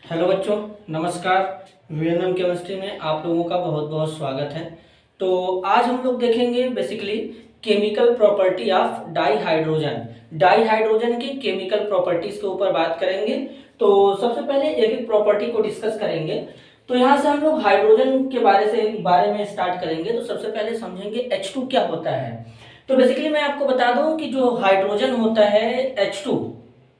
Hello बच्चों, नमस्कार। VNM chemistry में आप लोगों का बहुत बहुत स्वागत है। तो आज हम लोग देखेंगे basically chemical property of dihydrogen. Dihydrogen की केमिकल प्रॉपर्टीज के ऊपर बात करेंगे। तो सबसे पहले एक एक प्रॉपर्टी को डिस्कस करेंगे। तो यहाँ से हम लोग हाइड्रोजन के बारे में स्टार्ट करेंगे। तो सबसे पहले समझेंगे H2 क्या होता है। तो बेसिकली मैं आपको बता दूं कि जो हाइड्रोजन होता है H2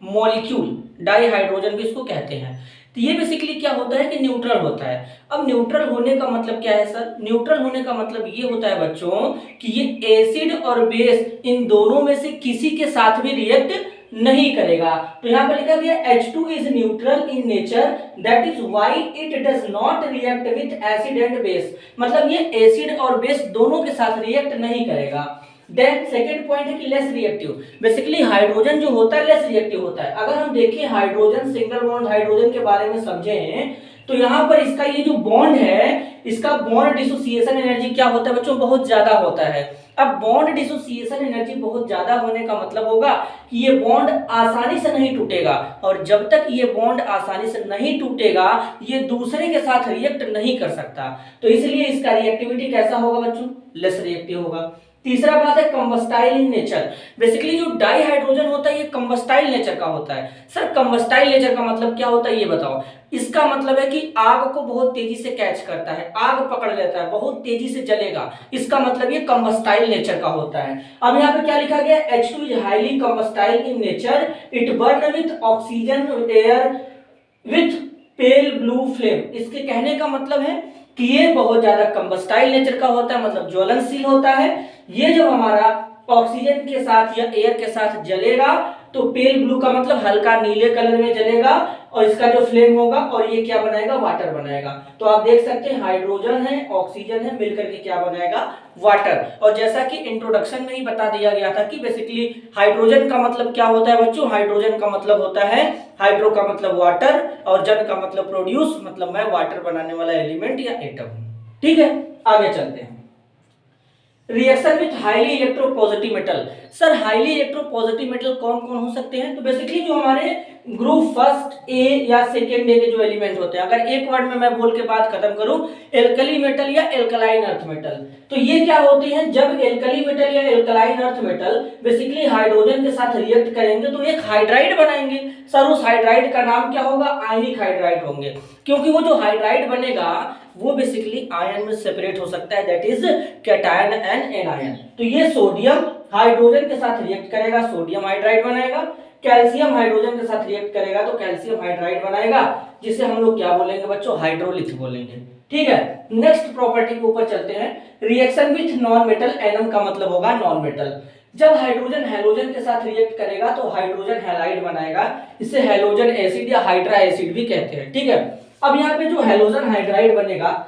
मॉलिक्यूल, डाईहाइड्रोजन भी इसको कहते हैं। तो ये बेसिकली क्या होता है कि न्यूट्रल होता है। अब न्यूट्रल होने का मतलब क्या है सर? न्यूट्रल होने का मतलब ये होता है बच्चों कि ये एसिड और बेस इन दोनों में से किसी के साथ भी रिएक्ट नहीं करेगा। तो यहाँ पर लिखा गया H2 is neutral in nature, that is why it does not react with acid and base. मतलब ये एसिड और बेस दोनों के साथ रिएक्ट नहीं करेगा। देन सेकेंड पॉइंट है कि लेस रिएक्टिव। बेसिकली हाइड्रोजन जो होता है लेस रिएक्टिव होता है। अगर हम देखें हाइड्रोजन, सिंगल बॉन्ड हाइड्रोजन के बारे में समझें तो यहाँ पर इसका ये जो बॉन्ड है, इसका बॉन्ड डिसोसिएशन एनर्जी क्या होता है बच्चों? बहुत ज्यादा होता है। अब बॉन्ड डिसोसिएशन एनर्जी बहुत ज्यादा होने का मतलब होगा कि ये बॉन्ड आसानी से नहीं टूटेगा, और जब तक ये बॉन्ड आसानी से नहीं टूटेगा ये दूसरे के साथ रिएक्ट नहीं कर सकता। तो इसलिए इसका रिएक्टिविटी कैसा होगा बच्चों? लेस रिएक्टिव होगा। तीसरा बात है कंबस्टाइल इन नेचर। बेसिकली जो डाईहाइड्रोजन होता है ये कंबस्टाइल नेचर का होता है। सर कंबस्टाइल नेचर का मतलब क्या होता है ये बताओ? इसका मतलब है कि आग को बहुत तेजी से कैच करता है, आग पकड़ लेता है, बहुत तेजी से जलेगा। इसका मतलब ये कंबस्टाइल नेचर का होता है। अब यहाँ पे क्या लिखा गया? H2 is highly combustible in nature, it burn with oxygen air with pale blue flame. इसके कहने का मतलब है कि ये बहुत ज्यादा कंबस्टाइल नेचर का होता है, मतलब ज्वलनशील होता है। ये जो हमारा ऑक्सीजन के साथ या एयर के साथ जलेगा तो पेल ब्लू का मतलब हल्का नीले कलर में जलेगा, और इसका जो फ्लेम होगा और ये क्या बनाएगा? वाटर बनाएगा। तो आप देख सकते हैं हाइड्रोजन है, ऑक्सीजन है, मिलकर के क्या बनाएगा? वाटर। और जैसा कि इंट्रोडक्शन में ही बता दिया गया था कि बेसिकली हाइड्रोजन का मतलब क्या होता है बच्चों? हाइड्रोजन का मतलब होता है, हाइड्रो का मतलब वाटर और जन का मतलब प्रोड्यूस, मतलब मैं वाटर बनाने वाला एलिमेंट या एटम। ठीक है, आगे चलते हैं। Reaction with highly electropositive metal. Sir highly electropositive metal कौन कौन हो सकते हैं? तो बेसिकली जो हमारे ग्रुप फर्स्ट ए या सेकेंड ए के जो एलिमेंट होते हैं, अगर एक वर्ड में मैं बोल के बात खत्म करूं, एल्कली मेटल या एल्कलाइन अर्थ मेटल। तो ये क्या होती है? जब एल्कली मेटल या alkaline earth metal basically hydrogen के साथ रिएक्ट करेंगे तो एक हाइड्राइड बनाएंगे। सर उस हाइड्राइड का नाम क्या होगा? आयनिक हाइड्राइड होंगे, क्योंकि वो जो हाइड्राइड बनेगा वो बेसिकली आयन में सेपरेट हो सकता है, that is cation and anion. तो ये सोडियम हाइड्रोजन के साथ रिएक्ट करेगा, सोडियम हाइड्राइड बनाएगा। कैल्शियम हाइड्रोजन के साथ रिएक्ट करेगा तो कैल्शियम हाइड्राइड बनाएगा, जिसे हम लोग क्या बोलेंगे बच्चों? हाइड्रोलिथ बोलेंगे। ठीक है, नेक्स्ट प्रॉपर्टी के ऊपर चलते हैं। Reaction with non metal, annum का मतलब होगा नॉन मेटल। जब हाइड्रोजन हैलोजन के साथ रिएक्ट करेगा तो हाइड्रोजन हैलाइड बनाएगा, इसे हैलोजन एसिड या हाइड्रा एसिड भी कहते हैं। ठीक है, अब यहाँ पे जो हैलोजन हाइड्राइड बनेगा,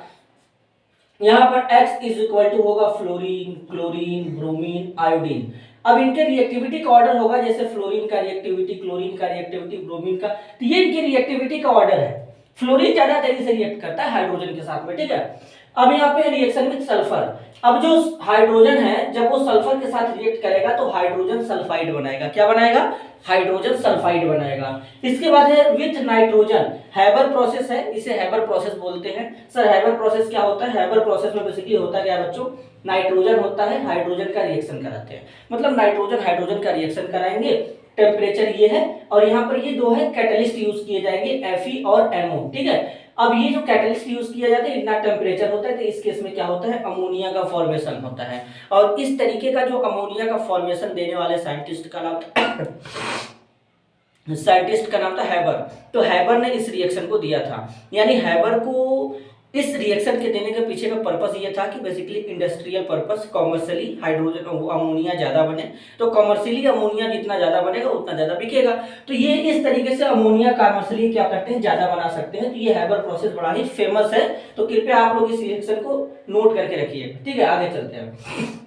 यहाँ पर X इज इक्वल टू होगा फ्लोरीन, क्लोरीन, ब्रोमीन, आयोडीन। अब इनके रिएक्टिविटी का ऑर्डर होगा, जैसे फ्लोरीन का रिएक्टिविटी, क्लोरीन का रिएक्टिविटी, ब्रोमीन का, तो ये इनकी रिएक्टिविटी का ऑर्डर है। फ्लोरीन ज्यादा तेजी से रिएक्ट करता है हाइड्रोजन के साथ में। ठीक है, अब यहाँ पे रिएक्शन विद सल्फर। अब जो हाइड्रोजन है जब वो सल्फर के साथ रिएक्ट करेगा तो हाइड्रोजन सल्फाइड बनाएगा। क्या बनाएगा? हाइड्रोजन सल्फाइड बनाएगा। इसके बाद है विथ नाइट्रोजन, हैबर प्रोसेस है, इसे हैबर प्रोसेस बोलते हैं। सर हैबर प्रोसेस क्या होता है? हैबर प्रोसेस में बेसिकली होता क्या है बच्चों? नाइट्रोजन होता है, हाइड्रोजन का रिएक्शन कराते हैं, मतलब नाइट्रोजन हाइड्रोजन का रिएक्शन कराएंगे। टेम्परेचर ये है, और यहाँ पर ये दो है कैटलिस्ट यूज किए जाएंगे, Fe और MO। ठीक है, अब ये जो कैटलिस्ट यूज किया जाता है इतना टेम्परेचर होता है, तो इस केस में क्या होता है? अमोनिया का फॉर्मेशन होता है। और इस तरीके का जो अमोनिया का फॉर्मेशन देने वाले साइंटिस्ट का नाम था हैबर। तो हैबर ने इस रिएक्शन को दिया था, यानी हैबर को इस रिएक्शन के देने के पीछे का पर्पस ये था कि basically industrial purpose, commercially hydrogen ammonia ज्यादा बने, तो कॉमर्शियली अमोनिया जितना ज्यादा बनेगा उतना ज्यादा बिकेगा। तो ये इस तरीके से अमोनिया कॉमर्शियली क्या करते हैं? ज्यादा बना सकते हैं। तो ये हैबर प्रोसेस बड़ा ही फेमस है, तो कृपया आप लोग इस रिएक्शन को नोट करके रखिए। ठीक है, आगे चलते हैं।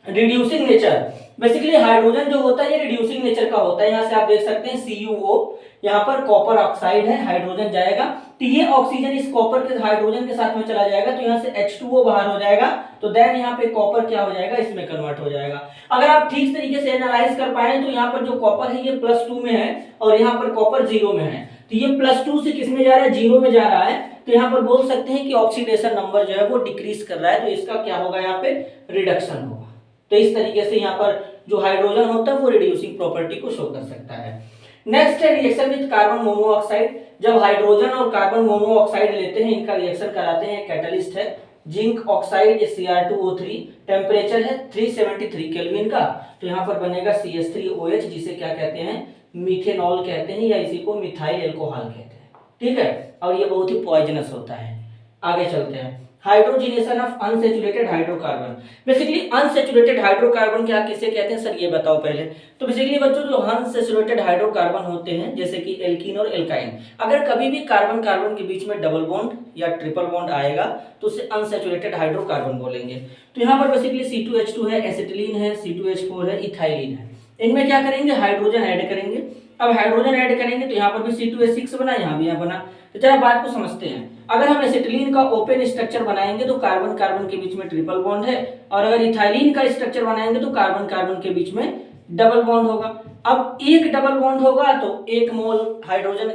रिड्यूसिंग नेचर, बेसिकली हाइड्रोजन जो होता है ये रिड्यूसिंग नेचर का होता है। यहाँ से आप देख सकते हैं CuO, यहाँ पर कॉपर ऑक्साइड है, हाइड्रोजन जाएगा तो ये ऑक्सीजन इस कॉपर के हाइड्रोजन के साथ में चला जाएगा, तो यहाँ से H2O बाहर हो जाएगा, तो देन यहाँ पे कॉपर क्या हो जाएगा? इसमें कन्वर्ट हो जाएगा। अगर आप ठीक तरीके से एनालाइज कर पाए तो यहाँ पर जो कॉपर है ये +2 में है और यहाँ पर कॉपर 0 में है, तो ये +2 से किस में जा रहा है, 0 में जा रहा है। तो यहाँ पर बोल सकते हैं कि ऑक्सीडेशन नंबर जो है वो डिक्रीज कर रहा है, तो इसका क्या होगा, यहाँ पे रिडक्शन होगा। तो इस तरीके से यहाँ पर जो हाइड्रोजन होता है वो रिड्यूसिंग प्रॉपर्टी को शो कर सकता है। नेक्स्ट है रिएक्शन विद कार्बन मोनोऑक्साइड। जब हाइड्रोजन और कार्बन मोनोऑक्साइड लेते हैं, इनका रिएक्शन कराते हैं, कैटलिस्ट है जिंक ऑक्साइड Cr2O3, टेम्परेचर है 373 केल्विन का। तो यहाँ पर बनेगा CH3OH, जिसे क्या कहते हैं, मिथेनॉल कहते हैं, या इसी को मिथाइल एल्कोहल कहते हैं। ठीक है, और ये बहुत ही पॉइजनस होता है। आगे चलते हैं, hydrogenation of unsaturated hydrocarbon. Basically unsaturated hydrocarbon क्या किसे कहते हैं सर, ये बताओ पहले। तो बेसिकली बच्चों जो अनसैचुरेटेड हाइड्रोकार्बन होते हैं, जैसे कि एल्कीन और एल्काइन, अगर कभी भी कार्बन कार्बन के बीच में डबल बॉन्ड या ट्रिपल बॉन्ड आएगा तो उसे अनसैचुरेटेड हाइड्रोकार्बन बोलेंगे। तो यहाँ पर बेसिकली C2H2 है, एसिटिलीन है, C2H4 है, इथाइलिन है। इनमें क्या करेंगे, हाइड्रोजन ऐड करेंगे। अब हाइड्रोजन ऐड करेंगे तो यहाँ पर भी C2H6 बना, यहाँ भी यहाँ बना। तो जरा बात को समझते हैं, अगर हम एसिटिलीन का ओपन स्ट्रक्चर बनाएंगे तो कार्बन कार्बन के बीच में ट्रिपल बॉन्ड है, और अगर इथाइलिन का स्ट्रक्चर बनाएंगे तो कार्बन कार्बन के बीच में डबल बॉन्ड होगा। अब एक डबल बॉन्ड होगा तो 1 मोल हाइड्रोजन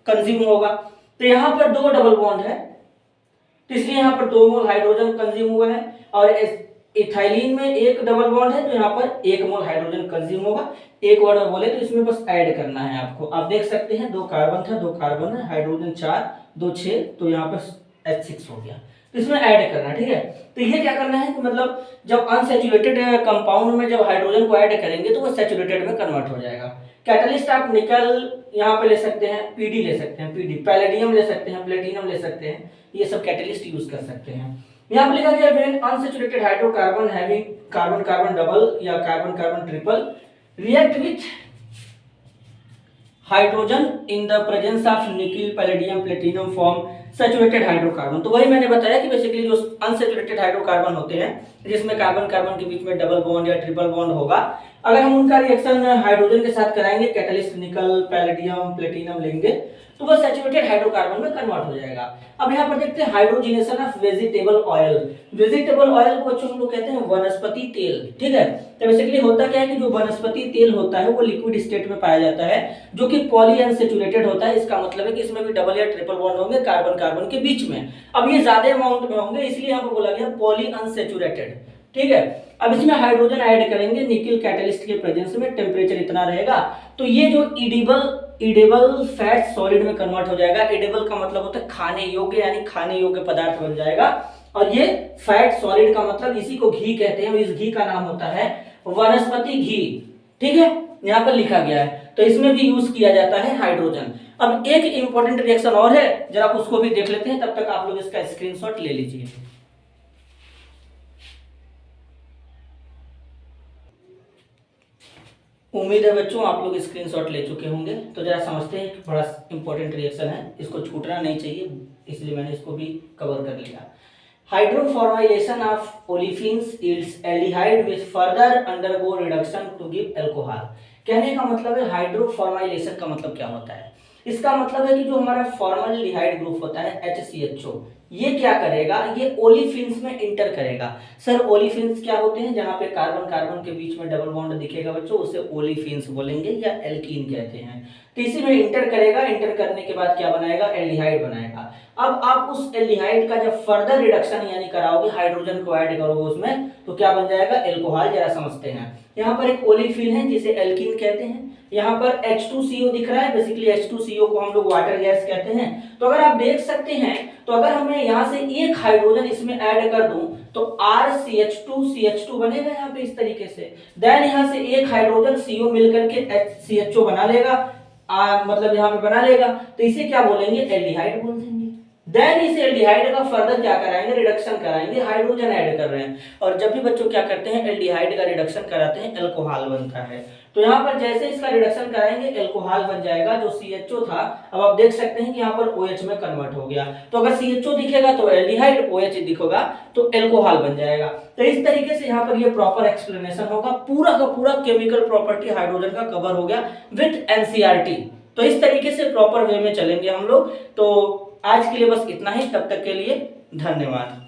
कंज्यूम होगा। तो यहाँ पर 2 डबल बॉन्ड है, तो इसलिए यहाँ पर 2 मोल हाइड्रोजन कंज्यूम हुआ है, और इथाइलिन में 1 डबल बॉन्ड है तो यहाँ पर 1 मोल हाइड्रोजन कंज्यूम होगा। एक वर्ड में बोले तो इसमें बस ऐड करना है आपको। आप देख सकते हैं 2 कार्बन था, 2 कार्बन है, हाइड्रोजन 4, 2 6, तो यहाँ पर H6 हो गया। तो इसमें ऐड करना, ठीक है। तो ये क्या करना है कि मतलब जब अनसैचुरेटेड कंपाउंड में जब हाइड्रोजन को ऐड करेंगे तो वो सैचुरेटेड में कन्वर्ट हो जाएगा। कैटलिस्ट आप निकल यहाँ पे ले सकते हैं, PD ले सकते हैं, PD, पैलेडियम ले सकते हैं, प्लेटिनम ले सकते हैं, ये सब कैटलिस्ट यूज कर सकते हैं। यहाँ पे लिखा गया when unsaturated hydrocarbon having carbon carbon double या carbon carbon triple react with hydrogen in the presence of nickel, palladium, platinum form saturated hydrocarbon. तो वही मैंने बताया कि बेसिकली जो अनसैचुरेटेड हाइड्रोकार्बन होते हैं, जिसमें कार्बन कार्बन के बीच में डबल बॉन्ड या ट्रिपल बॉन्ड होगा, अगर हम उनका रिएक्शन हाइड्रोजन के साथ कराएंगे, कैटलिस्ट निकल, पैलेडियम, प्लेटिनम लेंगे, तो वह सैचुरेटेड हाइड्रोकार्बन में कन्वर्ट हो जाएगा। अब यहाँ पर देखते हैं hydrogenation of vegetable oil. Vegetable oil को बच्चों हम लोग कहते हैं वनस्पति तेल, ठीक है। तो बेसिकली होता क्या है कि जो वनस्पति तेल होता है वो लिक्विड स्टेट में पाया जाता है, जो कि पॉली अनसैचुरेटेड होता है। इसका मतलब है कि इसमें भी डबल या ट्रिपल बॉन्ड होंगे कार्बन कार्बन के बीच में। अब ये ज्यादा अमाउंट में होंगे, इसलिए यहाँ पर बोला गया पॉली अनसैचुरेटेड, ठीक है। अब इसमें हाइड्रोजन ऐड करेंगे निकल कैटलिस्ट के प्रेजेंस में, टेम्परेचर इतना रहेगा, तो ये जो इडेबल फैट सॉलिड में कन्वर्ट हो जाएगा। इडेबल का मतलब होता है खाने योग्य, यानी खाने योग्य पदार्थ बन जाएगा। और ये फैट सॉलिड का मतलब इसी को घी कहते हैं, इस घी का नाम होता है वनस्पति घी, ठीक है, यहाँ पर लिखा गया है। तो इसमें भी यूज किया जाता है हाइड्रोजन। अब एक इंपॉर्टेंट रिएक्शन और है, जरा उसको भी देख लेते हैं, तब तक आप लोग इसका स्क्रीनशॉट ले लीजिए। उम्मीद है बच्चों आप लोग स्क्रीनशॉट ले चुके होंगे। तो जरा समझते हैं कि बड़ा इंपॉर्टेंट रिएक्शन है, इसको छूटना नहीं चाहिए, इसलिए मैंने इसको भी कवर कर लिया। Hydroformylation of olefins yields aldehyde which further undergo reduction to give alcohol. कहने का मतलब है हाइड्रोफॉर्माइलेशन का मतलब क्या होता है, इसका मतलब है कि जो हमारा फॉर्मल्डिहाइड ग्रुप होता है HCHO, ये क्या करेगा, ये ओलिफिन्स में इंटर करेगा। सर ओलिफिन्स क्या होते हैं, जहां पे कार्बन कार्बन के बीच में डबल बॉन्ड दिखेगा बच्चों, उसे ओलिफिन्स बोलेंगे या एल्कीन कहते हैं। तो इसी में इंटर करेगा, इंटर करने के बाद क्या बनाएगा, एल्डिहाइड बनाएगा। अब आप उस एल्डिहाइड का जब फर्दर रिडक्शन यानी कराओगे, हाइड्रोजन को ऐड करोगे उसमें, तो क्या बन जाएगा, एल्कोहल। जरा समझते हैं, यहाँ पर एक ओलिफिन है जिसे एल्कीन कहते हैं, यहाँ पर H2CO दिख रहा है, बेसिकली H2CO को हम लोग वाटर गैस कहते हैं। तो अगर आप देख सकते हैं, तो अगर हमें यहाँ से एक हाइड्रोजन इसमें ऐड कर दूं तो RCH2CH2 बनेगा यहाँ पे इस तरीके से। देन यहाँ से एक हाइड्रोजन CO मिलकर के CHO बना लेगा, मतलब यहाँ पे बना लेगा, तो इसे क्या बोलेंगे, एल्डिहाइड बोल देंगे। देन इस एल्डिहाइड का फर्दर क्या कराएंगे, रिडक्शन कराएंगे, हाइड्रोजन ऐड कर रहे हैं। और जब भी बच्चों क्या करते हैं, एल्डिहाइड का रिडक्शन कराते हैं, अल्कोहल बनता है। तो यहाँ पर जैसे इसका रिडक्शन कराएंगे, अल्कोहल बन जाएगा। जो CHO था, अब आप देख सकते हैं कि यहाँ पर OH में कन्वर्ट हो गया। तो अगर CHO दिखेगा तो एल्डिहाइड, OH दिखेगा तो अल्कोहल बन जाएगा। तो इस तरीके से यहाँ पर ये प्रॉपर एक्सप्लेनेशन होगा, पूरा का पूरा केमिकल प्रॉपर्टी हाइड्रोजन का कवर हो गया विद NCERT। तो इस तरीके से प्रॉपर वे में चलेंगे हम लोग। तो आज के लिए बस इतना ही, तब तक के लिए धन्यवाद।